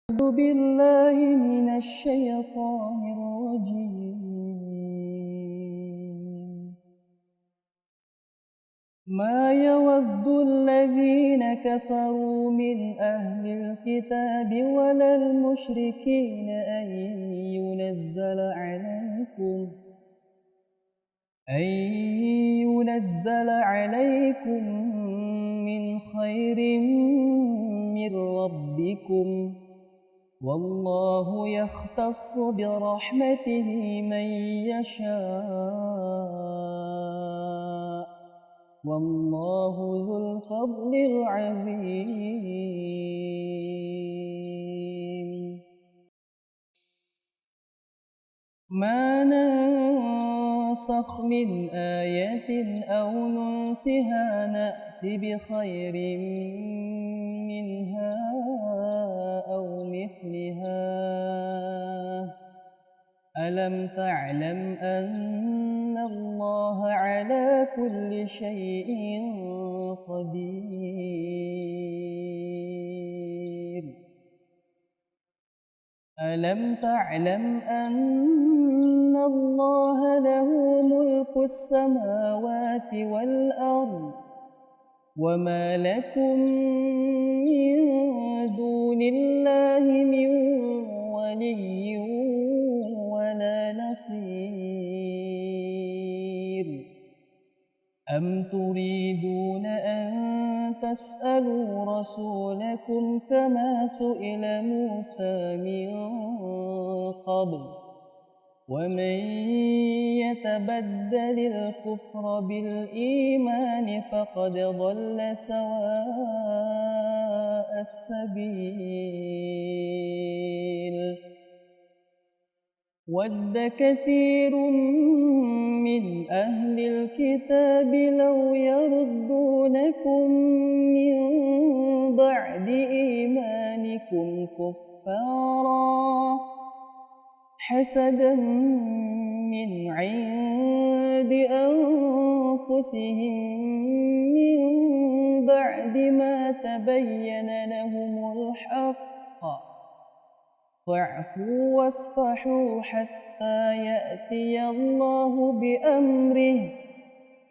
أعوذ بالله من الشيطان الرجيم. ما يود الذين كفروا من أهل الكتاب ولا المشركين أن ينزل عليكم من خير من ربكم، والله يختص برحمته من يشاء، والله ذو الفضل العظيم. ما ننسخ من آية أو ننسها نأت بخير منها أو مثلها. ألم تعلم أن الله على كل شيء قدير؟ ألم تعلم أن الله له ملك السماوات والأرض، وما لكم من دون الله من ولي ولا نصير؟ أم تريدون أن تسألوا رسولكم كما سئل موسى من قبل؟ ومن يتبدل الكفر بالإيمان فقد ضل سواء السبيل. ود كثير من أهل الكتاب لو يردونكم من بعد إيمانكم كفارا حسدا من عند أنفسهم من بعد ما تبين لهم الحق، فاعفوا واصفحوا حتى يأتي الله بأمره،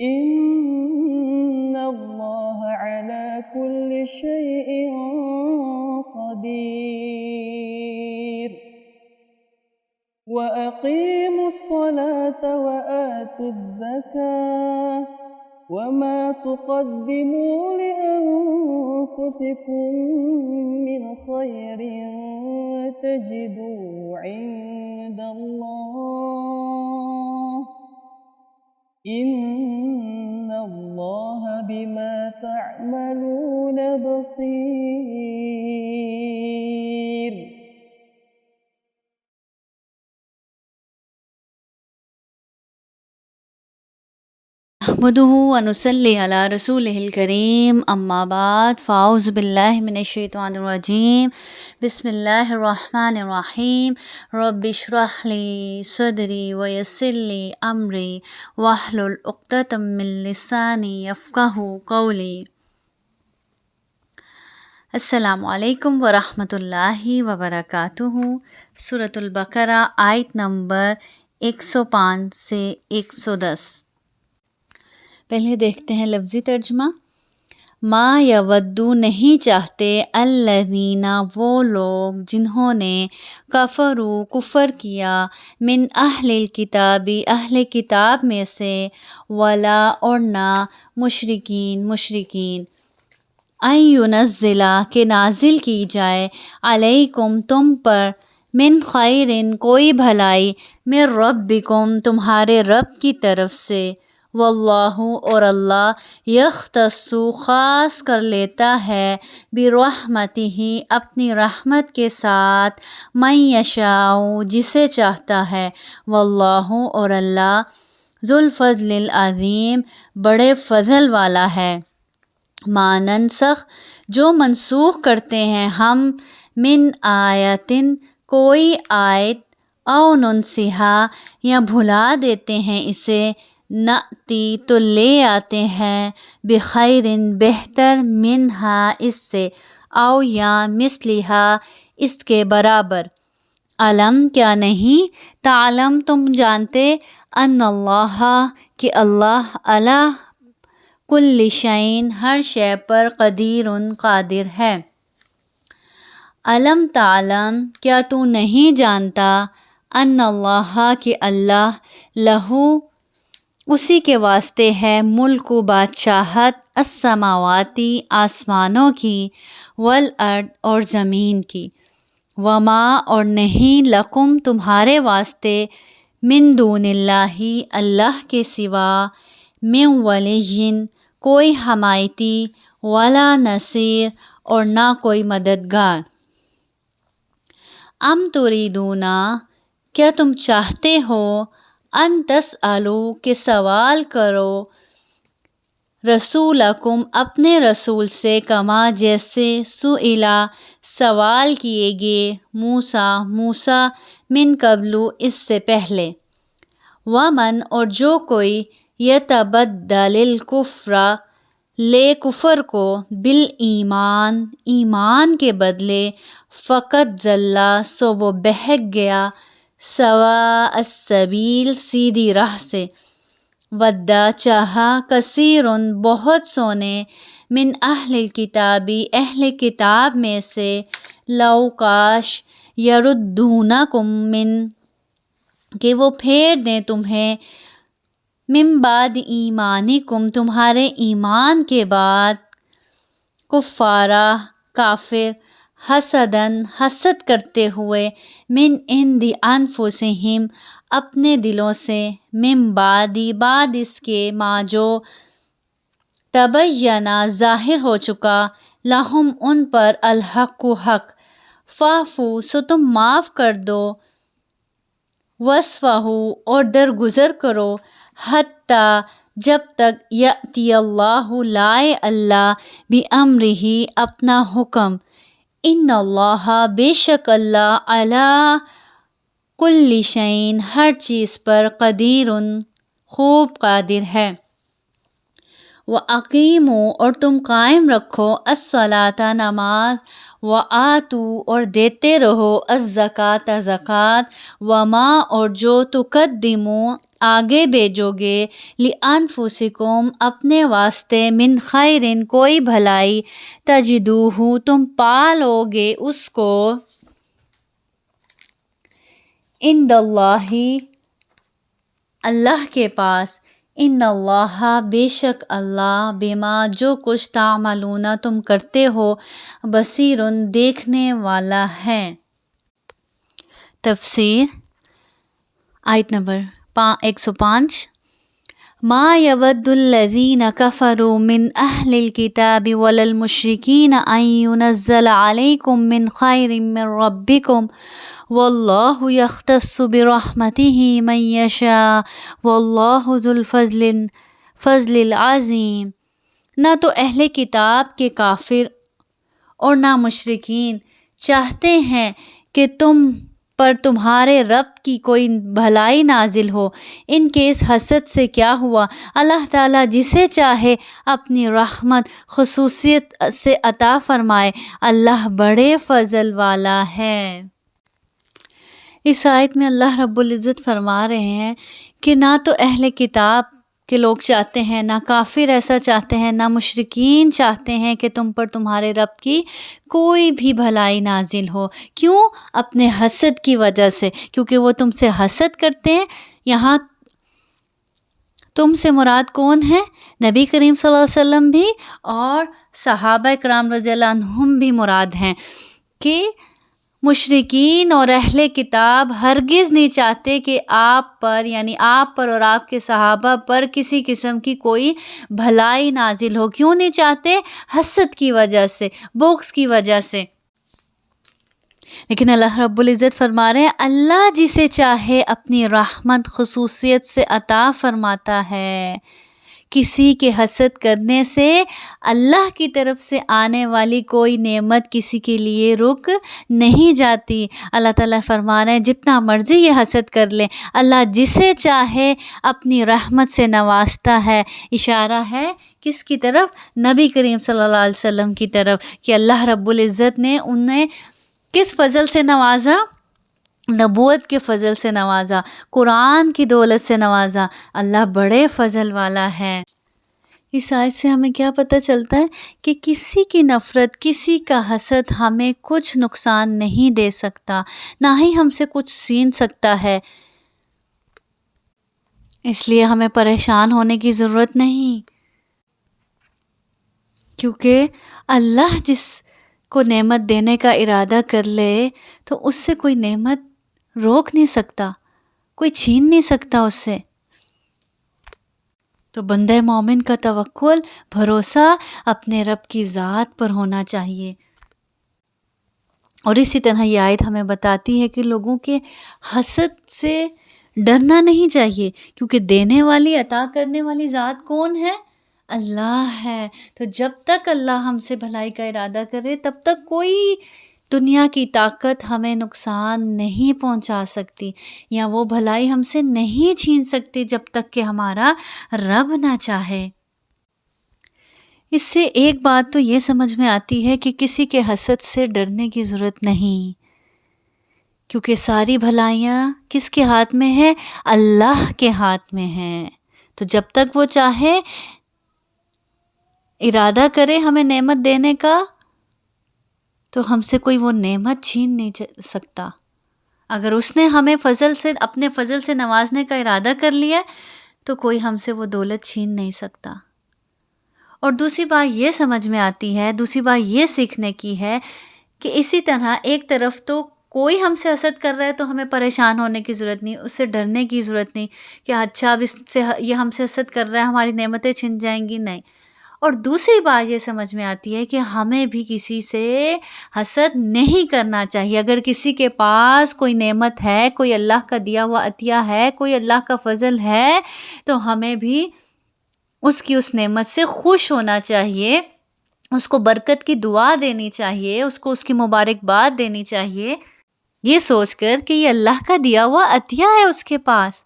إن الله على كل شيء قدير. وأقيموا الصلاة وآتوا الزكاة، وما تقدموا لأنفسكم من خير تجدوه عند الله، إن الله بما تعملون بصير. نحمده ونصلي على رسوله الكريم اما بعد فاعوذ باللہ من الشیطان الرجیم بسم اللہ الرحمن الرحیم رب اشرح لی صدری ویسر لی امری واحلل عقدۃ من لسانی یفقہوا قولی۔ السلام علیکم ورحمۃ اللہ وبرکاتہ۔ سورۃ البقرہ آیت نمبر 105 سے 110۔ پہلے دیکھتے ہیں لفظی ترجمہ۔ ما یودو نہیں چاہتے الذین وہ لوگ جنہوں نے کفروا کفر کیا من اہل الکتابی اہل کتاب میں سے ولا اور نہ مشرکین ان ینزلا کہ نازل کی جائے علیکم تم پر من خیرن کوئی بھلائی من ربکم تمہارے رب کی طرف سے، واللہ اور اللہ یختص خاص کر لیتا ہے برحمتہ اپنی رحمت کے ساتھ من یشاء جسے چاہتا ہے، واللہ اور اللہ ذو الفضل العظیم بڑے فضل والا ہے۔ ما ننسخ جو منسوخ کرتے ہیں ہم من آیتن کوئی آیت او ننسیہا یا بھلا دیتے ہیں اسے نأتی تو لے آتے ہیں بخیرن بہتر منہا اس سے او یا مثلہا اس کے برابر۔ علم کیا نہیں، تعلم تم جانتے، ان اللہ کہ اللہ علی کل شیء ہر شے پر قدیر قادر ہے۔ علم تعلم کیا تو نہیں جانتا، ان اللہ کہ اللہ لہو اسی کے واسطے ہے، ملک و بادشاہت، السماواتی آسمانوں کی، والارض اور زمین کی، وما اور نہیں، لکم تمہارے واسطے، من دون اللہ اللہ کے سوا، من ولی کوئی حمایتی، ولا نصیر اور نہ کوئی مددگار۔ ام تریدون کیا تم چاہتے ہو، ان تسألوا کہ سوال کرو، رسولکم اپنے رسول سے، کما جیسے، سئلا سوال کیے گئے، موسیٰ من قبل اس سے پہلے، ومن اور جو کوئی، یتبدل الکفر لے کفر کو، بالایمان ایمان کے بدلے، فقد ضل سو وہ بہک گیا، سواء السبیل سیدھی راہ سے، ودا چاہا، کثیر بہت سونے، من اہل الکتاب اہل کتاب میں سے، لو کاش، یردونکم من کہ وہ پھیر دیں تمہیں، من بعد ایمانکم تمہارے ایمان کے بعد، کفارا کافر، حسداً حسد کرتے ہوئے، من عند انفسہم اپنے دلوں سے، من بعد اس کے، ما جو، تبینہ ظاہر ہو چکا، لہم ان پر، الحق حق، فاعفوا سو تم معاف کر دو، واصفحوا اور درگزر کرو، حتی جب تک، یأتی اللہ لائے اللہ، بامرہ اپنا حکم، ان اللہ بے شک اللہ، علی کل شیء ہر چیز پر، قدیر خوب قادر ہے۔ وَأَقِیمُوا اور تم قائم رکھو، الصلاۃ نماز، وآتوا اور دیتے رہو، الزکوٰۃ زکوٰۃ، وما اور جو، تقدموا آگے بھیجو گے، لأنفسکم اپنے واسطے، من خیر کوئی بھلائی، تجدوہ تم پالو گے اس کو، عند اللہ اللہ کے پاس، ان اللہ بے شک اللہ، بما جو کچھ، تعملون تم کرتے ہو، بصیر دیکھنے والا ہے۔ تفسیر آیت نمبر 105۔ ما یود الذین کفروا من اہل الکتاب ولا المشرکین ان ینزل علیکم من خیر من ربکم واللہ یختص برحمتہ من یشاء واللہ ذو الفضل العظیم۔ نہ تو اہل کتاب کے کافر اور نہ مشرکین چاہتے ہیں کہ تم پر تمہارے رب کی کوئی بھلائی نازل ہو، ان کے اس حسد سے کیا ہوا، اللہ تعالیٰ جسے چاہے اپنی رحمت خصوصیت سے عطا فرمائے، اللہ بڑے فضل والا ہے۔ اس آیت میں اللہ رب العزت فرما رہے ہیں کہ نہ تو اہل کتاب کے لوگ چاہتے ہیں، نہ کافر ایسا چاہتے ہیں، نہ مشرکین چاہتے ہیں کہ تم پر تمہارے رب کی کوئی بھی بھلائی نازل ہو۔ کیوں؟ اپنے حسد کی وجہ سے، کیونکہ وہ تم سے حسد کرتے ہیں۔ یہاں تم سے مراد کون ہے؟ نبی کریم صلی اللہ علیہ وسلم بھی اور صحابہ کرام رضی اللہ عنہم بھی مراد ہیں، کہ مشرکین اور اہل کتاب ہرگز نہیں چاہتے کہ آپ پر، یعنی آپ پر اور آپ کے صحابہ پر کسی قسم کی کوئی بھلائی نازل ہو۔ کیوں نہیں چاہتے؟ حسد کی وجہ سے، بغض کی وجہ سے۔ لیکن اللہ رب العزت فرما رہے ہیں، اللہ جسے چاہے اپنی رحمت خصوصیت سے عطا فرماتا ہے۔ کسی کے حسد کرنے سے اللہ کی طرف سے آنے والی کوئی نعمت کسی کے لیے رک نہیں جاتی۔ اللہ تعالیٰ فرما رہے ہیں جتنا مرضی یہ حسد کر لیں، اللہ جسے چاہے اپنی رحمت سے نوازتا ہے۔ اشارہ ہے کس کی طرف؟ نبی کریم صلی اللہ علیہ وسلم کی طرف، کہ اللہ رب العزت نے انہیں کس فضل سے نوازا؟ نبوت کے فضل سے نوازا، قرآن کی دولت سے نوازا۔ اللہ بڑے فضل والا ہے۔ اس آیت سے ہمیں کیا پتہ چلتا ہے کہ کسی کی نفرت، کسی کا حسد ہمیں کچھ نقصان نہیں دے سکتا، نہ ہی ہم سے کچھ چھین سکتا ہے۔ اس لیے ہمیں پریشان ہونے کی ضرورت نہیں، کیونکہ اللہ جس کو نعمت دینے کا ارادہ کر لے تو اس سے کوئی نعمت روک نہیں سکتا، کوئی چھین نہیں سکتا اس سے۔ تو بندہ مومن کا توکل، بھروسہ اپنے رب کی ذات پر ہونا چاہیے۔ اور اسی طرح یہ آیت ہمیں بتاتی ہے کہ لوگوں کے حسد سے ڈرنا نہیں چاہیے، کیونکہ دینے والی، عطا کرنے والی ذات کون ہے؟ اللہ ہے۔ تو جب تک اللہ ہم سے بھلائی کا ارادہ کرے تب تک کوئی دنیا کی طاقت ہمیں نقصان نہیں پہنچا سکتی، یا وہ بھلائی ہم سے نہیں چھین سکتی جب تک کہ ہمارا رب نہ چاہے۔ اس سے ایک بات تو یہ سمجھ میں آتی ہے کہ کسی کے حسد سے ڈرنے کی ضرورت نہیں، کیونکہ ساری بھلائیاں کس کے ہاتھ میں ہے؟ اللہ کے ہاتھ میں ہیں۔ تو جب تک وہ چاہے، ارادہ کرے ہمیں نعمت دینے کا، تو ہم سے کوئی وہ نعمت چھین نہیں سکتا۔ اگر اس نے ہمیں اپنے فضل سے نوازنے کا ارادہ کر لیا تو کوئی ہم سے وہ دولت چھین نہیں سکتا۔ اور دوسری بات یہ سمجھ میں آتی ہے، دوسری بات یہ سیکھنے کی ہے کہ اسی طرح ایک طرف تو کوئی ہم سے حسد کر رہا ہے تو ہمیں پریشان ہونے کی ضرورت نہیں، اس سے ڈرنے کی ضرورت نہیں کہ اچھا اب یہ ہم سے حسد کر رہا ہے، ہماری نعمتیں چھن جائیں گی، نہیں۔ اور دوسری بات یہ سمجھ میں آتی ہے کہ ہمیں بھی کسی سے حسد نہیں کرنا چاہیے۔ اگر کسی کے پاس کوئی نعمت ہے، کوئی اللہ کا دیا ہوا عطیہ ہے، کوئی اللہ کا فضل ہے، تو ہمیں بھی اس کی اس نعمت سے خوش ہونا چاہیے، اس کو برکت کی دعا دینی چاہیے، اس کو اس کی مبارکباد دینی چاہیے، یہ سوچ کر کہ یہ اللہ کا دیا ہوا عطیہ ہے اس کے پاس۔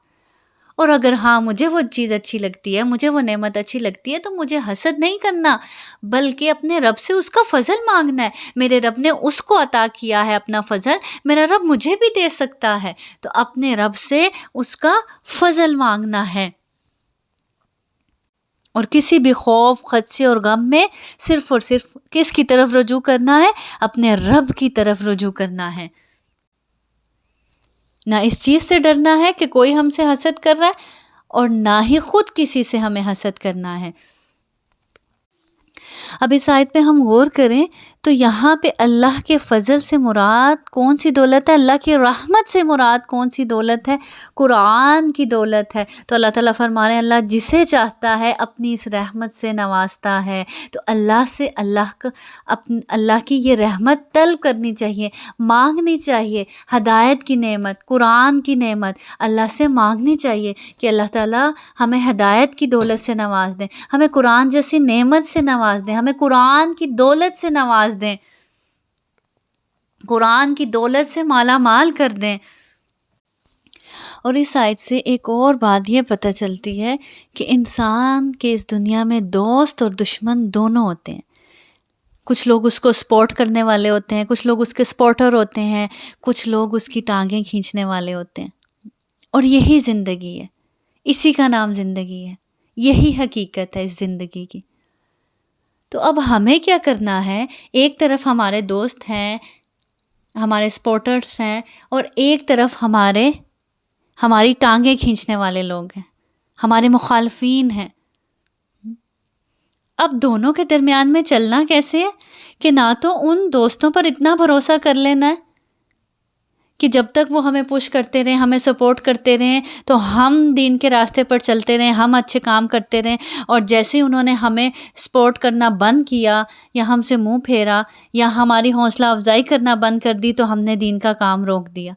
اور اگر ہاں مجھے وہ چیز اچھی لگتی ہے، مجھے وہ نعمت اچھی لگتی ہے، تو مجھے حسد نہیں کرنا، بلکہ اپنے رب سے اس کا فضل مانگنا ہے۔ میرے رب نے اس کو عطا کیا ہے اپنا فضل، میرا رب مجھے بھی دے سکتا ہے، تو اپنے رب سے اس کا فضل مانگنا ہے۔ اور کسی بھی خوف، خدشے اور غم میں صرف اور صرف کس کی طرف رجوع کرنا ہے؟ اپنے رب کی طرف رجوع کرنا ہے۔ نہ اس چیز سے ڈرنا ہے کہ کوئی ہم سے حسد کر رہا ہے، اور نہ ہی خود کسی سے ہمیں حسد کرنا ہے۔ اب اس آیت پہ ہم غور کریں تو یہاں پہ اللہ کے فضل سے مراد کون سی دولت ہے؟ اللہ کی رحمت سے مراد کون سی دولت ہے؟ قرآن کی دولت ہے۔ تو اللہ تعالیٰ فرما رہے ہیں اللہ جسے چاہتا ہے اپنی اس رحمت سے نوازتا ہے۔ تو اللہ سے اللہ کی یہ رحمت طلب کرنی چاہیے، مانگنی چاہیے۔ ہدایت کی نعمت، قرآن کی نعمت اللہ سے مانگنی چاہیے کہ اللہ تعالیٰ ہمیں ہدایت کی دولت سے نواز دیں، ہمیں قرآن جیسی نعمت سے نواز دیں، ہمیں قرآن کی دولت سے نواز دیں، قرآن کی دولت سے مالا مال کر دیں۔ اور اس آیت سے ایک اور بات یہ پتہ چلتی ہے کہ انسان کے اس دنیا میں دوست اور دشمن دونوں ہوتے ہیں۔ کچھ لوگ اس کو سپورٹ کرنے والے ہوتے ہیں، کچھ لوگ اس کے سپورٹر ہوتے ہیں، کچھ لوگ اس کی ٹانگیں کھینچنے والے ہوتے ہیں۔ اور یہی زندگی ہے، اسی کا نام زندگی ہے، یہی حقیقت ہے اس زندگی کی۔ تو اب ہمیں کیا کرنا ہے؟ ایک طرف ہمارے دوست ہیں، ہمارے سپورٹرز ہیں، اور ایک طرف ہماری ٹانگیں کھینچنے والے لوگ ہیں، ہمارے مخالفین ہیں۔ اب دونوں کے درمیان میں چلنا کیسے ہے کہ نہ تو ان دوستوں پر اتنا بھروسہ کر لینا ہے کہ جب تک وہ ہمیں پش کرتے رہیں، ہمیں سپورٹ کرتے رہیں، تو ہم دین کے راستے پر چلتے رہیں، ہم اچھے کام کرتے رہیں، اور جیسے ہی انہوں نے ہمیں سپورٹ کرنا بند کیا یا ہم سے منہ پھیرا یا ہماری حوصلہ افزائی کرنا بند کر دی تو ہم نے دین کا کام روک دیا۔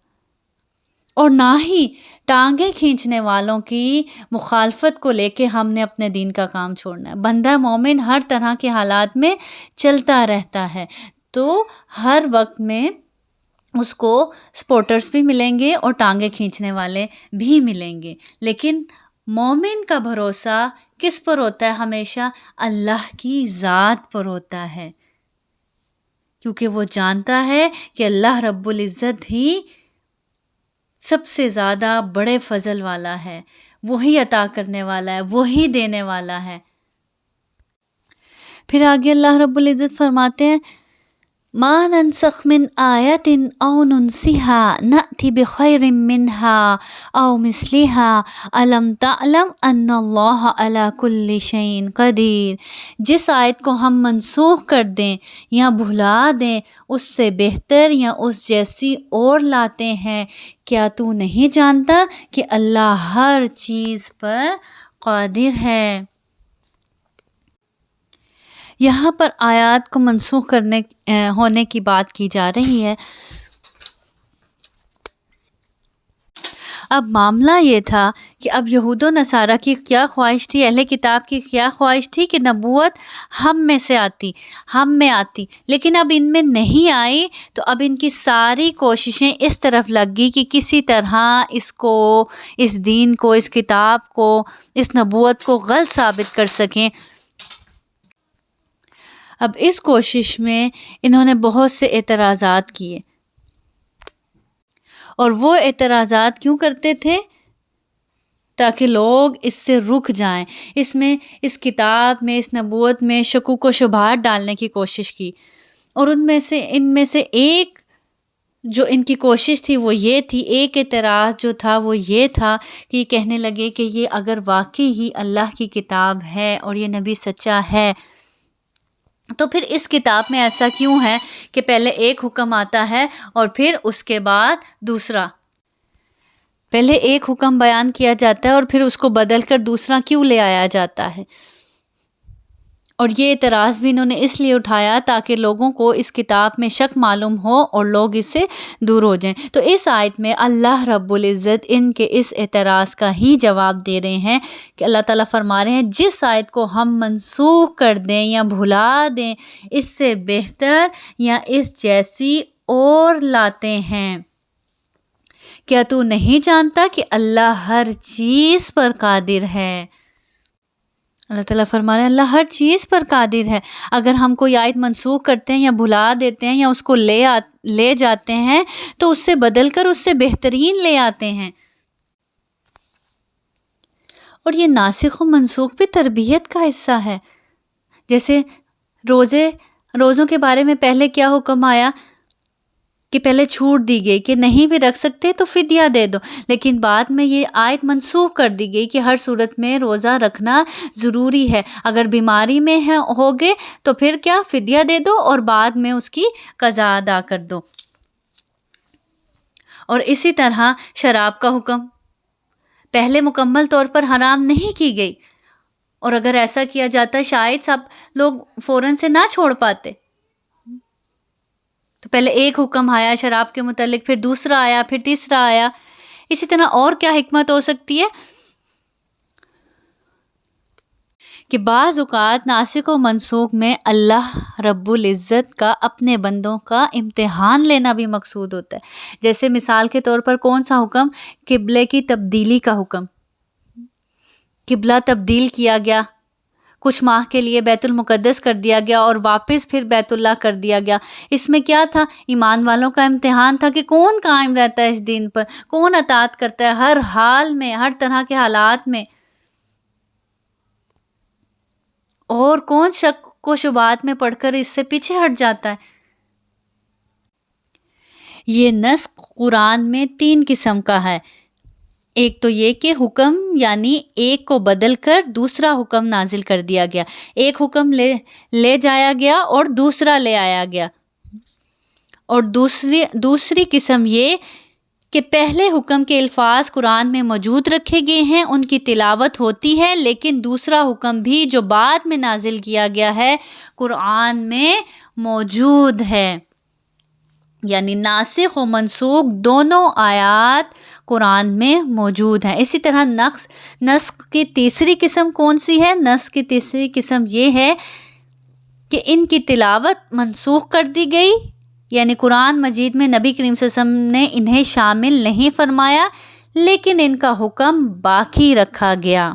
اور نہ ہی ٹانگیں کھینچنے والوں کی مخالفت کو لے کے ہم نے اپنے دین کا کام چھوڑنا ہے۔ بندہ مومن ہر طرح کے حالات میں چلتا رہتا ہے، تو ہر وقت میں اس کو سپورٹرز بھی ملیں گے اور ٹانگیں کھینچنے والے بھی ملیں گے، لیکن مومن کا بھروسہ کس پر ہوتا ہے؟ ہمیشہ اللہ کی ذات پر ہوتا ہے، کیونکہ وہ جانتا ہے کہ اللہ رب العزت ہی سب سے زیادہ بڑے فضل والا ہے، وہی عطا کرنے والا ہے، وہی دینے والا ہے۔ پھر آگے اللہ رب العزت فرماتے ہیں ما ننسخ من آیت او ننسها نأتی بخیر منها او مثلها الم تعلم ان اللہ علی کل شیء قدیر۔ جس آیت کو ہم منسوخ کر دیں یا بھلا دیں اس سے بہتر یا اس جیسی اور لاتے ہیں، کیا تو نہیں جانتا کہ اللہ ہر چیز پر قادر ہے۔ یہاں پر آیات کو منسوخ ہونے کی بات کی جا رہی ہے۔ اب معاملہ یہ تھا کہ اب یہود و نصارہ کی کیا خواہش تھی، اہل کتاب کی کیا خواہش تھی کہ نبوت ہم میں آتی، لیکن اب ان میں نہیں آئی، تو اب ان کی ساری کوششیں اس طرف لگ گئی کہ کسی طرح اس دین کو، اس کتاب کو، اس نبوت کو غلط ثابت کر سکیں۔ اب اس کوشش میں انہوں نے بہت سے اعتراضات کیے، اور وہ اعتراضات کیوں کرتے تھے؟ تاکہ لوگ اس سے رک جائیں، اس کتاب میں، اس نبوت میں شکوک و شبہات ڈالنے کی کوشش کی۔ اور ان میں سے ایک جو ان کی کوشش تھی وہ یہ تھی، ایک اعتراض جو تھا وہ یہ تھا کہ یہ کہنے لگے کہ یہ اگر واقعی ہی اللہ کی کتاب ہے اور یہ نبی سچا ہے، تو پھر اس کتاب میں ایسا کیوں ہے کہ پہلے ایک حکم آتا ہے اور پھر اس کے بعد دوسرا؟ پہلے ایک حکم بیان کیا جاتا ہے اور پھر اس کو بدل کر دوسرا کیوں لے آیا جاتا ہے؟ اور یہ اعتراض بھی انہوں نے اس لیے اٹھایا تاکہ لوگوں کو اس کتاب میں شک معلوم ہو اور لوگ اس سے دور ہو جائیں۔ تو اس آیت میں اللہ رب العزت ان کے اس اعتراض کا ہی جواب دے رہے ہیں کہ اللہ تعالیٰ فرما رہے ہیں جس آیت کو ہم منسوخ کر دیں یا بھلا دیں اس سے بہتر یا اس جیسی اور لاتے ہیں، کیا تو نہیں جانتا کہ اللہ ہر چیز پر قادر ہے؟ اللہ تعالیٰ فرما رہے ہیں اللہ ہر چیز پر قادر ہے۔ اگر ہم کوئی آیت منسوخ کرتے ہیں یا بھلا دیتے ہیں یا اس کو لے جاتے ہیں تو اس سے بدل کر اس سے بہترین لے آتے ہیں۔ اور یہ ناسخ و منسوخ بھی تربیت کا حصہ ہے۔ جیسے روزوں کے بارے میں پہلے کیا حکم آیا کہ پہلے چھوٹ دی گئی کہ نہیں بھی رکھ سکتے تو فدیہ دے دو، لیکن بعد میں یہ آیت منسوخ کر دی گئی کہ ہر صورت میں روزہ رکھنا ضروری ہے، اگر بیماری میں ہوگے تو پھر کیا فدیہ دے دو اور بعد میں اس کی قضا ادا کر دو۔ اور اسی طرح شراب کا حکم پہلے مکمل طور پر حرام نہیں کی گئی، اور اگر ایسا کیا جاتا شاید سب لوگ فوراً سے نہ چھوڑ پاتے۔ تو پہلے ایک حکم آیا شراب کے متعلق، پھر دوسرا آیا، پھر تیسرا آیا۔ اسی طرح اور کیا حکمت ہو سکتی ہے کہ بعض اوقات ناسخ و منسوخ میں اللہ رب العزت کا اپنے بندوں کا امتحان لینا بھی مقصود ہوتا ہے۔ جیسے مثال کے طور پر کون سا حکم؟ قبلے کی تبدیلی کا حکم۔ قبلہ تبدیل کیا گیا، کچھ ماہ کے لیے بیت المقدس کر دیا گیا اور واپس پھر بیت اللہ کر دیا گیا۔ اس میں کیا تھا؟ ایمان والوں کا امتحان تھا کہ کون قائم رہتا ہے اس دین پر، کون اطاعت کرتا ہے ہر حال میں، ہر طرح کے حالات میں، اور کون شک و شبہات میں پڑھ کر اس سے پیچھے ہٹ جاتا ہے۔ یہ نسخ قرآن میں 3 قسم کا ہے۔ ایک تو یہ کہ حکم یعنی ایک کو بدل کر دوسرا حکم نازل کر دیا گیا، ایک حکم لے جایا گیا اور دوسرا لے آیا گیا۔ اور دوسری قسم یہ کہ پہلے حکم کے الفاظ قرآن میں موجود رکھے گئے ہیں، ان کی تلاوت ہوتی ہے، لیکن دوسرا حکم بھی جو بعد میں نازل کیا گیا ہے قرآن میں موجود ہے۔ یعنی ناسخ و منسوخ دونوں آیات قرآن میں موجود ہیں۔ اسی طرح نسخ کی تیسری قسم کون سی ہے؟ نسخ کی تیسری قسم یہ ہے کہ ان کی تلاوت منسوخ کر دی گئی، یعنی قرآن مجید میں نبی کریم صلی اللہ علیہ وسلم نے انہیں شامل نہیں فرمایا، لیکن ان کا حکم باقی رکھا گیا۔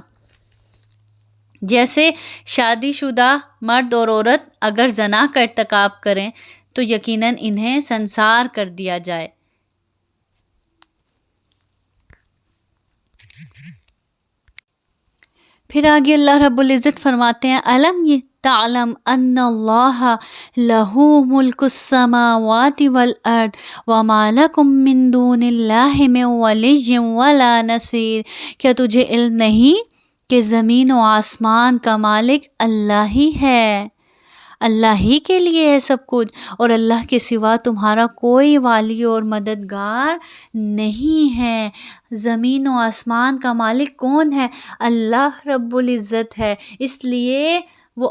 جیسے شادی شدہ مرد اور عورت اگر زنا کا ارتکاب کریں تو یقیناً انہیں سنسار کر دیا جائے۔ پھر آگے اللہ رب العزت فرماتے ہیں أَلَمْ تَعْلَمْ أَنَّ اللَّهَ لَهُ مُلْكُ السَّمَاوَاتِ وَالْأَرْضِ وَمَا لَكُم مِّن دُونِ اللَّهِ مِن وَلِيٍّ وَلَا نَصِيرٍ، کیا تجھے علم نہیں کہ زمین و آسمان کا مالک اللہ ہی ہے، اللہ ہی کے لیے ہے سب کچھ، اور اللہ کے سوا تمہارا کوئی والی اور مددگار نہیں ہے۔ زمین و آسمان کا مالک کون ہے؟ اللہ رب العزت ہے، اس لیے وہ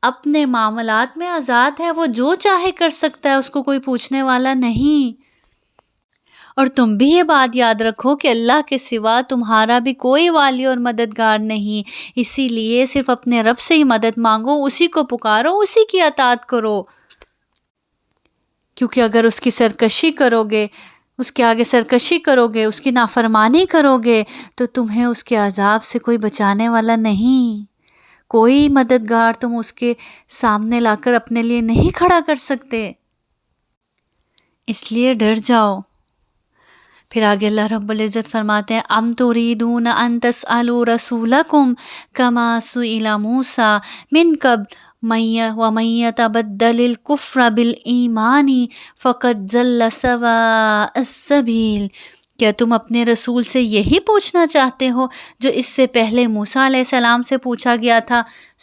اپنے معاملات میں آزاد ہے، وہ جو چاہے کر سکتا ہے، اس کو کوئی پوچھنے والا نہیں۔ اور تم بھی یہ بات یاد رکھو کہ اللہ کے سوا تمہارا بھی کوئی والی اور مددگار نہیں، اسی لیے صرف اپنے رب سے ہی مدد مانگو، اسی کو پکارو، اسی کی اطاعت کرو، کیونکہ اگر اس کی سرکشی کرو گے، اس کے آگے سرکشی کرو گے، اس کی نافرمانی کرو گے تو تمہیں اس کے عذاب سے کوئی بچانے والا نہیں، کوئی مددگار تم اس کے سامنے لا کر اپنے لیے نہیں کھڑا کر سکتے، اس لیے ڈر جاؤ۔ پھر آگے اللہ رب العزت فرماتے ہیں ام تريدون ان تسألوا رسولكم كما سئل موسى من قبل ومن يتبدل الكفر بالایمان فقد ضل سواء السبیل، کیا تم اپنے رسول سے یہی پوچھنا چاہتے ہو جو اس سے پہلے موسیٰ علیہ السلام سے پوچھا گیا تھا؟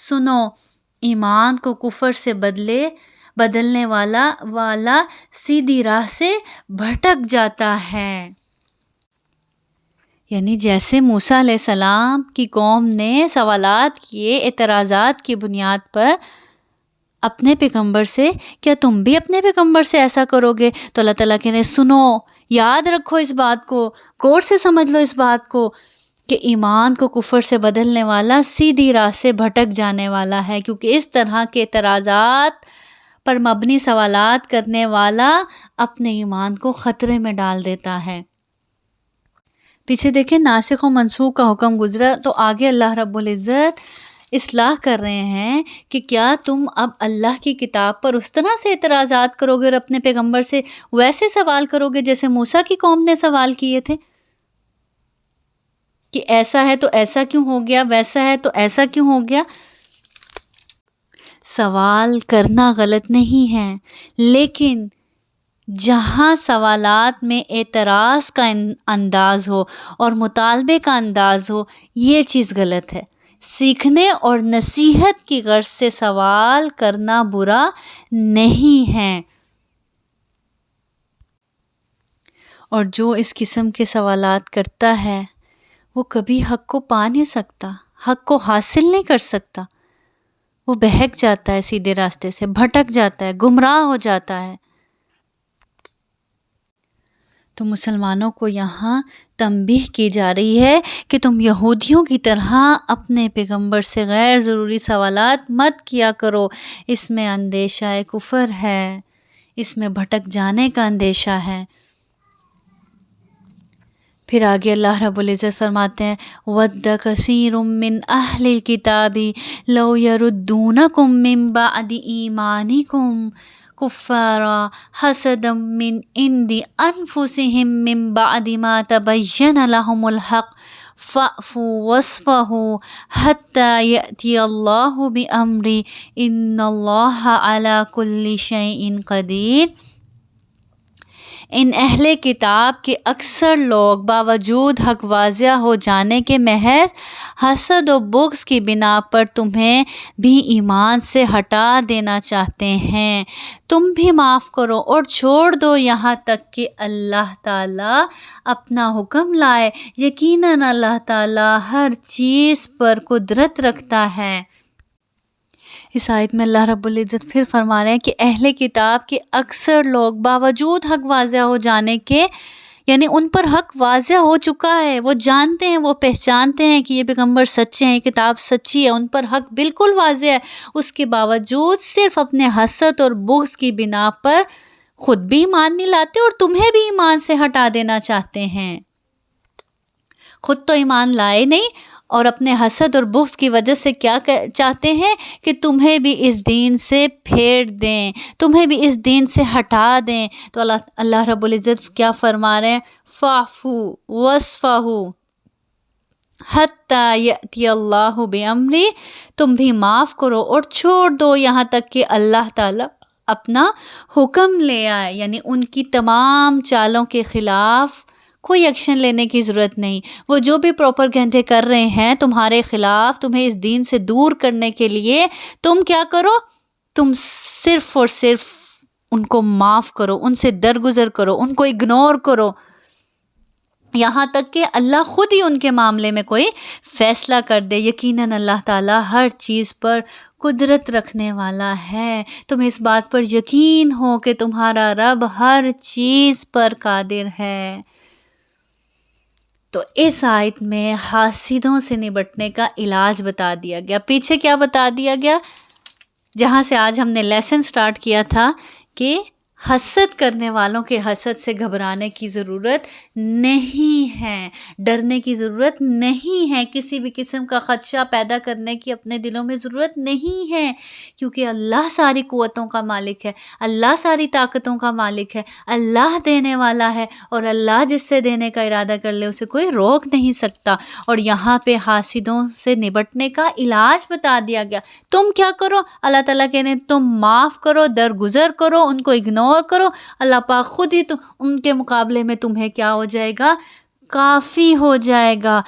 سنو، ایمان کو کفر سے بدلنے والا سیدھی راہ سے بھٹک جاتا ہے۔ یعنی جیسے موسیٰ علیہ السلام کی قوم نے سوالات کیے، اعتراضات کی بنیاد پر اپنے پیغمبر سے، کیا تم بھی اپنے پیغمبر سے ایسا کرو گے؟ تو اللہ تعالیٰ کہنے سنو، یاد رکھو اس بات کو، غور سے سمجھ لو اس بات کو کہ ایمان کو کفر سے بدلنے والا سیدھی راہ سے بھٹک جانے والا ہے، کیونکہ اس طرح کے اعتراضات پر مبنی سوالات کرنے والا اپنے ایمان کو خطرے میں ڈال دیتا ہے۔ پیچھے دیکھیں ناسخ و منسوخ کا حکم گزرا، تو آگے اللہ رب العزت اصلاح کر رہے ہیں کہ کیا تم اب اللہ کی کتاب پر اس طرح سے اعتراضات کرو گے اور اپنے پیغمبر سے ویسے سوال کرو گے جیسے موسیٰ کی قوم نے سوال کیے تھے کہ ایسا ہے تو ایسا کیوں ہو گیا، ویسا ہے تو ایسا کیوں ہو گیا؟ سوال کرنا غلط نہیں ہے، لیکن جہاں سوالات میں اعتراض کا انداز ہو اور مطالبے کا انداز ہو، یہ چیز غلط ہے۔ سیکھنے اور نصیحت کی غرض سے سوال کرنا برا نہیں ہے، اور جو اس قسم کے سوالات کرتا ہے وہ کبھی حق کو پا نہیں سکتا، حق کو حاصل نہیں کر سکتا، وہ بہک جاتا ہے، سیدھے راستے سے بھٹک جاتا ہے، گمراہ ہو جاتا ہے۔ تو مسلمانوں کو یہاں تنبیہ کی جا رہی ہے کہ تم یہودیوں کی طرح اپنے پیغمبر سے غیر ضروری سوالات مت کیا کرو، اس میں اندیشہ کفر ہے، اس میں بھٹک جانے کا اندیشہ ہے۔ پھر آگے اللہ رب العزت فرماتے ہیں وَدَّ كَثِيرٌ مِّنْ أَهْلِ الْكِتَابِ لَوْ يَرُدُّونَكُم مِّن بَعْدِ إِيمَانِكُمْ كُفَّارًا حَسَدًا مِّنْ عِندِ أَنفُسِهِم مِّن بَعْدِ مَا تَبَيَّنَ لَهُمُ الْحَقُّ فَاعْفُوا وَاصْفَحُوا حَتَّى يَأْتِيَ اللَّهُ بِأَمْرِهِ إِنَّ اللَّهَ عَلَى كُلِّ شَيْءٍ قَدِيرٌ۔ ان اہل کتاب کے اکثر لوگ باوجود حق واضح ہو جانے کے محض حسد و بغض کی بنا پر تمہیں بھی ایمان سے ہٹا دینا چاہتے ہیں۔ تم بھی معاف کرو اور چھوڑ دو یہاں تک کہ اللہ تعالیٰ اپنا حکم لائے، یقیناً اللہ تعالیٰ ہر چیز پر قدرت رکھتا ہے۔ اس آیت میں اللہ رب العزت پھر فرما رہے ہیں کہ اہل کتاب کے اکثر لوگ باوجود حق واضح ہو جانے کے، یعنی ان پر حق واضح ہو چکا ہے، وہ جانتے ہیں، وہ پہچانتے ہیں کہ یہ پیغمبر سچے ہیں، یہ کتاب سچی ہے، ان پر حق بالکل واضح ہے، اس کے باوجود صرف اپنے حسد اور بغض کی بنا پر خود بھی ایمان نہیں لاتے اور تمہیں بھی ایمان سے ہٹا دینا چاہتے ہیں۔ خود تو ایمان لائے نہیں اور اپنے حسد اور بغض کی وجہ سے کیا چاہتے ہیں کہ تمہیں بھی اس دین سے پھیر دیں، تمہیں بھی اس دین سے ہٹا دیں۔ تو اللہ رب العزت کیا فرما رہے ہیں؟ فَاعْفُوا وَاصْفَحُوا حَتَّى يَأْتِيَ اللَّهُ بِأَمْرِهِ، تم بھی معاف کرو اور چھوڑ دو یہاں تک کہ اللہ تعالیٰ اپنا حکم لے آئے، یعنی ان کی تمام چالوں کے خلاف کوئی ایکشن لینے کی ضرورت نہیں۔ وہ جو بھی پروپیگنڈے کر رہے ہیں تمہارے خلاف، تمہیں اس دین سے دور کرنے کے لیے، تم کیا کرو؟ تم صرف اور صرف ان کو معاف کرو، ان سے درگزر کرو، ان کو اگنور کرو، یہاں تک کہ اللہ خود ہی ان کے معاملے میں کوئی فیصلہ کر دے۔ یقیناً اللہ تعالیٰ ہر چیز پر قدرت رکھنے والا ہے۔ تمہیں اس بات پر یقین ہو کہ تمہارا رب ہر چیز پر قادر ہے۔ تو اس آیت میں حاسدوں سے نبٹنے کا علاج بتا دیا گیا۔ پیچھے کیا بتا دیا گیا؟ جہاں سے آج ہم نے لیسن سٹارٹ کیا تھا کہ حسد کرنے والوں کے حسد سے گھبرانے کی ضرورت نہیں ہے، ڈرنے کی ضرورت نہیں ہے، کسی بھی قسم کا خدشہ پیدا کرنے کی اپنے دلوں میں ضرورت نہیں ہے، کیونکہ اللہ ساری قوتوں کا مالک ہے، اللہ ساری طاقتوں کا مالک ہے، اللہ دینے والا ہے، اور اللہ جس سے دینے کا ارادہ کر لے اسے کوئی روک نہیں سکتا۔ اور یہاں پہ حاسدوں سے نبٹنے کا علاج بتا دیا گیا۔ تم کیا کرو؟ اللہ تعالیٰ کہنے تم معاف کرو، درگزر کرو، ان کو اگنور کرو، اللہ پاک خود ہی ان کے مقابلے میں تمہیں کیا ہو جائے گا؟ کافی ہو جائے گا،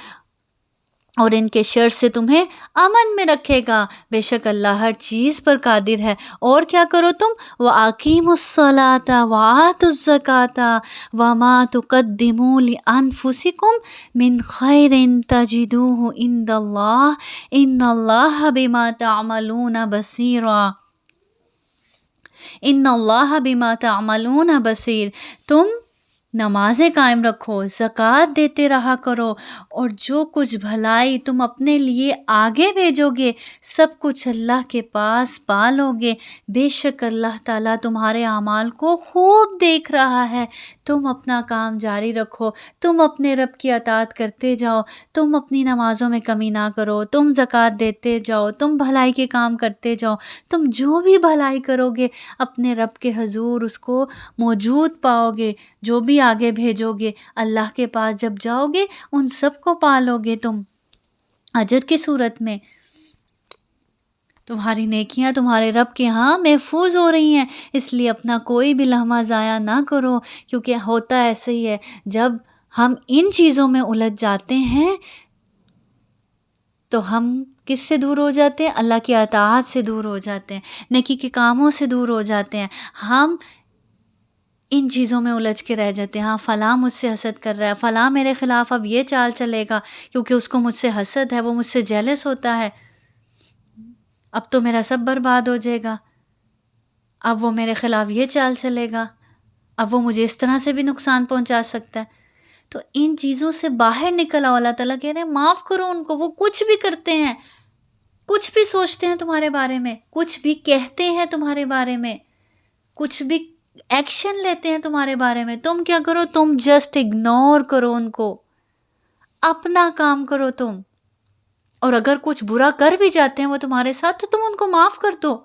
اور ان کے شر سے تمہیں امن میں رکھے گا۔ بے شک اللہ ہر چیز پر قادر ہے۔ اور کیا کرو تم؟ وَأَقِيمُوا الصَّلَاةَ وَآتُوا الزَّكَاةَ وَمَا تُقَدِّمُوا لِأَنفُسِكُم مِّن خَيْرٍ تَجِدُوهُ عِندَ اللَّهِ إِنَّ اللَّهَ بِمَا تَعْمَلُونَ بَصِيرٌ۔ ان اللہ بما تعملون بصیر۔ تم نمازیں قائم رکھو، زکوٰۃ دیتے رہا کرو، اور جو کچھ بھلائی تم اپنے لیے آگے بھیجو گے سب کچھ اللہ کے پاس پالو گے۔ بے شک اللہ تعالیٰ تمہارے اعمال کو خوب دیکھ رہا ہے۔ تم اپنا کام جاری رکھو، تم اپنے رب کی اطاعت کرتے جاؤ، تم اپنی نمازوں میں کمی نہ کرو، تم زکوٰۃ دیتے جاؤ، تم بھلائی کے کام کرتے جاؤ، تم جو بھی بھلائی کرو گے اپنے رب کے حضور اس کو موجود پاؤ گے۔ جو بھی آگے بھیجو گے اللہ کے پاس جب جاؤ گے ان سب کو پالو گے تم اجر کی صورت میں۔ تمہاری نیکیاں تمہارے رب کے ہاں محفوظ ہو رہی ہیں، اس لیے اپنا کوئی بھی لمحہ ضائع نہ کرو، کیونکہ ہوتا ایسے ہی ہے جب ہم ان چیزوں میں الجھ جاتے ہیں تو ہم کس سے دور ہو جاتے ہیں؟ اللہ کی اطاعت سے دور ہو جاتے ہیں، نیکی کے کاموں سے دور ہو جاتے ہیں۔ ہم ان چیزوں میں الجھ کے رہ جاتے ہیں، ہاں فلاں مجھ سے حسد کر رہا ہے، فلاں میرے خلاف اب یہ چال چلے گا کیونکہ اس کو مجھ سے حسد ہے، وہ مجھ سے جیلس ہوتا ہے، اب تو میرا سب برباد ہو جائے گا، اب وہ میرے خلاف یہ چال چلے گا، اب وہ مجھے اس طرح سے بھی نقصان پہنچا سکتا ہے۔ تو ان چیزوں سے باہر نکل آؤ۔ اللہ تعالیٰ کہہ رہے ہیں معاف کرو ان کو، وہ کچھ بھی کرتے ہیں، کچھ بھی سوچتے ہیں تمہارے بارے میں، کچھ بھی کہتے ہیں تمہارے بارے میں، کچھ بھی ایکشن لیتے ہیں تمہارے بارے میں، تم کیا کرو؟ تم جسٹ اگنور کرو ان کو، اپنا کام کرو تم۔ اور اگر کچھ برا کر بھی جاتے ہیں وہ تمہارے ساتھ تو تم ان کو معاف کر دو،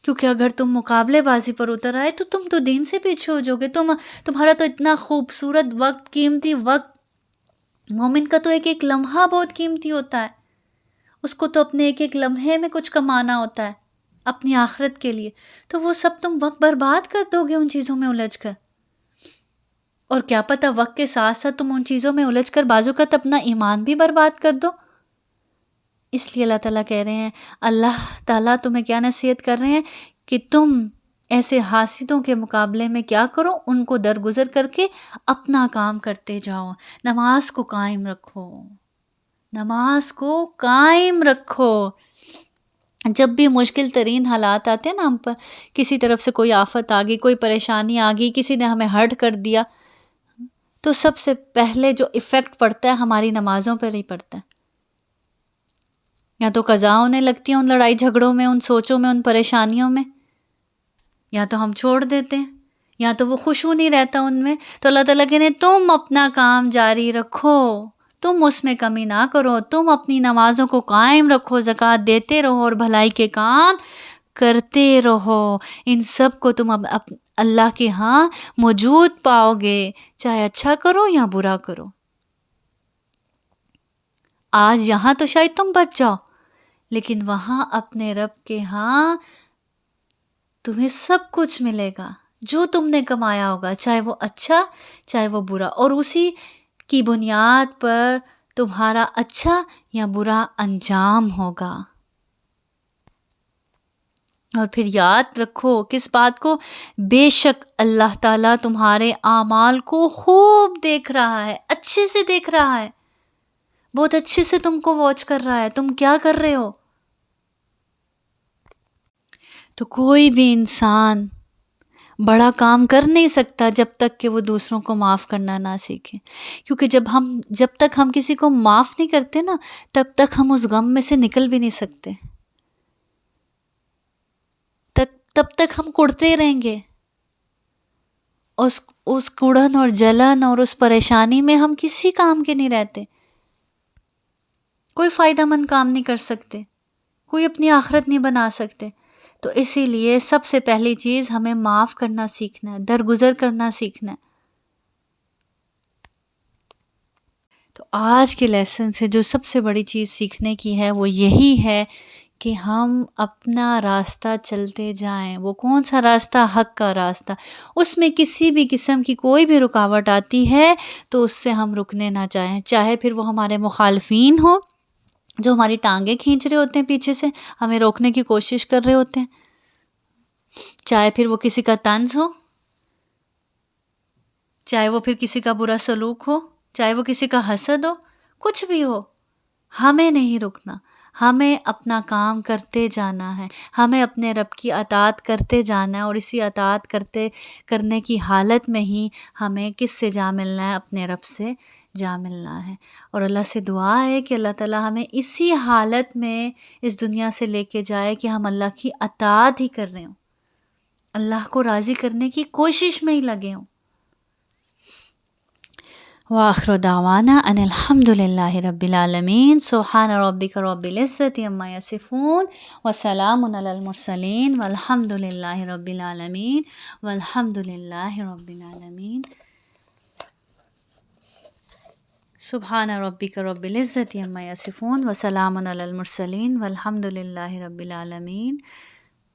کیونکہ اگر تم مقابلے بازی پر اتر آئے تو تم تو دین سے پیچھے ہو جاؤ گے۔ تمہارا تو اتنا خوبصورت وقت، قیمتی وقت، مومن کا تو ایک ایک لمحہ بہت قیمتی ہوتا ہے، اس کو تو اپنے ایک ایک لمحے میں کچھ کمانا ہوتا ہے اپنی آخرت کے لیے، تو وہ سب تم وقت برباد کر دو گے ان چیزوں میں الجھ کر۔ اور کیا پتہ وقت کے ساتھ ساتھ تم ان چیزوں میں الجھ کر بعض اوقات اپنا ایمان بھی برباد کر دو۔ اس لیے اللہ تعالیٰ کہہ رہے ہیں، اللہ تعالیٰ تمہیں کیا نصیحت کر رہے ہیں کہ تم ایسے حاسدوں کے مقابلے میں کیا کرو؟ ان کو درگزر کر کے اپنا کام کرتے جاؤ، نماز کو قائم رکھو، نماز کو قائم رکھو۔ جب بھی مشکل ترین حالات آتے ہیں نا ہم پر، کسی طرف سے کوئی آفت آ گئی، کوئی پریشانی آ گئی، کسی نے ہمیں ہرٹ کر دیا، تو سب سے پہلے جو ایفیکٹ پڑتا ہے ہماری نمازوں پر ہی پڑتا ہے۔ یا تو قضا ہونے لگتی ہیں ان لڑائی جھگڑوں میں، ان سوچوں میں، ان پریشانیوں میں، یا تو ہم چھوڑ دیتے ہیں، یا تو وہ خوشو نہیں رہتا ان میں۔ تو اللہ تعالیٰ کہتے ہیں تم اپنا کام جاری رکھو، تم اس میں کمی نہ کرو، تم اپنی نمازوں کو قائم رکھو، زکوٰۃ دیتے رہو اور بھلائی کے کام کرتے رہو، ان سب کو تم اب اللہ کے ہاں موجود پاؤ گے، چاہے اچھا کرو یا برا کرو۔ آج یہاں تو شاید تم بچ جاؤ، لیکن وہاں اپنے رب کے ہاں تمہیں سب کچھ ملے گا جو تم نے کمایا ہوگا، چاہے وہ اچھا چاہے وہ برا، اور اسی کی بنیاد پر تمہارا اچھا یا برا انجام ہوگا۔ اور پھر یاد رکھو کس بات کو، بے شک اللہ تعالیٰ تمہارے اعمال کو خوب دیکھ رہا ہے، اچھے سے دیکھ رہا ہے، بہت اچھے سے تم کو واچ کر رہا ہے، تم کیا کر رہے ہو۔ تو کوئی بھی انسان بڑا کام کر نہیں سکتا جب تک کہ وہ دوسروں کو معاف کرنا نہ سیکھے، کیونکہ جب تک ہم کسی کو معاف نہیں کرتے نا، تب تک ہم اس غم میں سے نکل بھی نہیں سکتے، تب تک ہم کڑتے رہیں گے، اس کڑن اور جلن اور اس پریشانی میں ہم کسی کام کے نہیں رہتے، کوئی فائدہ مند کام نہیں کر سکتے، کوئی اپنی آخرت نہیں بنا سکتے۔ تو اسی لیے سب سے پہلی چیز ہمیں معاف کرنا سیکھنا ہے، درگزر کرنا سیکھنا ہے۔ تو آج کے لیسن سے جو سب سے بڑی چیز سیکھنے کی ہے وہ یہی ہے کہ ہم اپنا راستہ چلتے جائیں۔ وہ کون سا راستہ؟ حق کا راستہ۔ اس میں کسی بھی قسم کی کوئی بھی رکاوٹ آتی ہے تو اس سے ہم رکنے نہ چاہیں، چاہے پھر وہ ہمارے مخالفین ہوں جو ہماری ٹانگیں کھینچ رہے ہوتے ہیں، پیچھے سے ہمیں روکنے کی کوشش کر رہے ہوتے ہیں، چاہے پھر وہ کسی کا طنز ہو، چاہے وہ پھر کسی کا برا سلوک ہو، چاہے وہ کسی کا حسد ہو، کچھ بھی ہو، ہمیں نہیں رکنا، ہمیں اپنا کام کرتے جانا ہے، ہمیں اپنے رب کی اطاعت کرتے جانا ہے، اور اسی اطاعت کرنے کی حالت میں ہی ہمیں کس سے جا ملنا ہے؟ اپنے رب سے جا ملنا ہے۔ اور اللہ سے دعا ہے کہ اللہ تعالیٰ ہمیں اسی حالت میں اس دنیا سے لے کے جائے کہ ہم اللہ کی اطاعت ہی کر رہے ہوں، اللہ کو راضی کرنے کی کوشش میں ہی لگے ہوں۔ وآخر دعوانا ان الحمد للہ رب العالمین۔ سبحان ربک رب العزت عما یصفون وسلام علی المرسلین والحمد للہ رب العالمین والحمد للہ رب العالمین۔ سبحان ربک رب العزت عما یصفون وسلام علی المرسلین والحمد للہ رب العالمین۔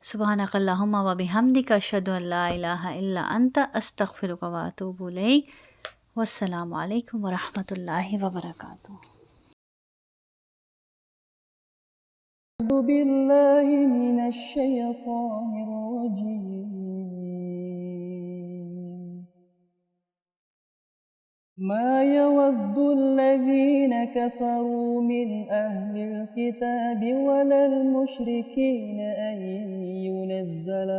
سبحانک اللہم و بحمدک اشہد ان لا الہ الا انت استغفرک و اتوب الیک۔ والسلام علیکم ورحمۃ اللہ وبرکاتہ۔ أعوذ بالله من الشيطان الرجيم. ما يود الذين كفروا من أهل الكتاب ولا المشركين أن ينزل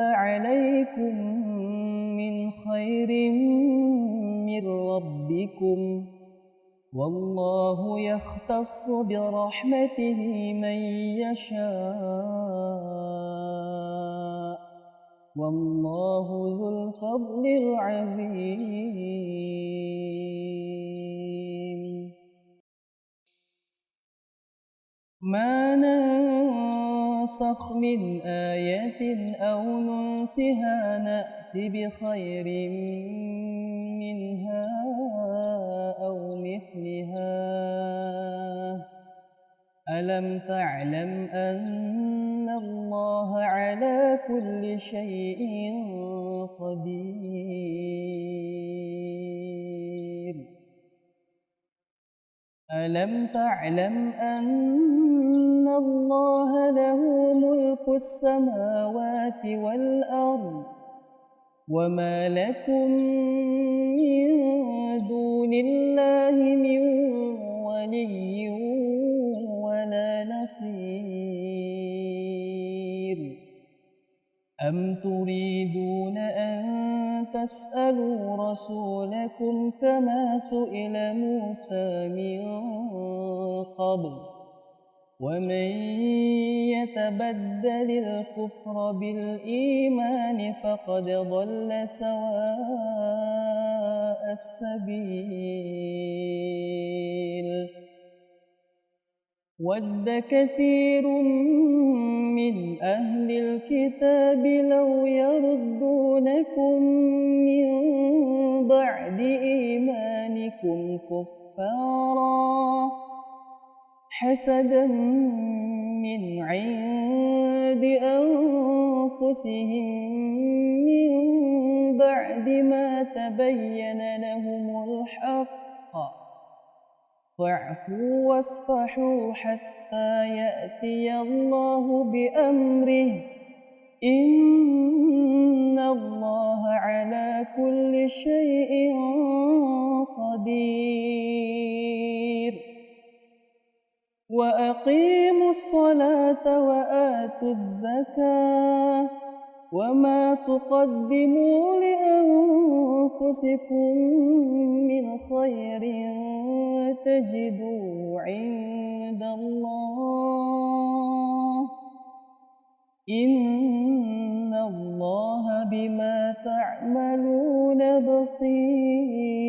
عليكم من خير من ربكم، والله يختص برحمته من يشاء، والله ذو الفضل العظيم. ما ننسخ من آية أو ننسها نأت بخير منها أو مثلها. ألم تعلم أن الله على كل شيء قدير. ألم تعلم أن الله له ملك السماوات والأرض، وما لكم من دون الله من ولي ولا نصير. أم تريدون أن تسألوا رسولكم كما سئل موسى من قبل، ومن يتبدل الكفر بالإيمان فقد ضل سواء السبيل ود كثير من أهل الكتاب لو يردونكم من بعد إيمانكم كفارا حسدا من عند أنفسهم من بعد ما تبين لهم الحق فاعفوا واصفحوا حتى يأتي الله بأمره إن الله على كل شيء قدير وأقيموا الصلاة وآتوا الزكاة وما تقدموا لأنفسكم من خير تجدوه عند الله إن الله بما تعملون بصير.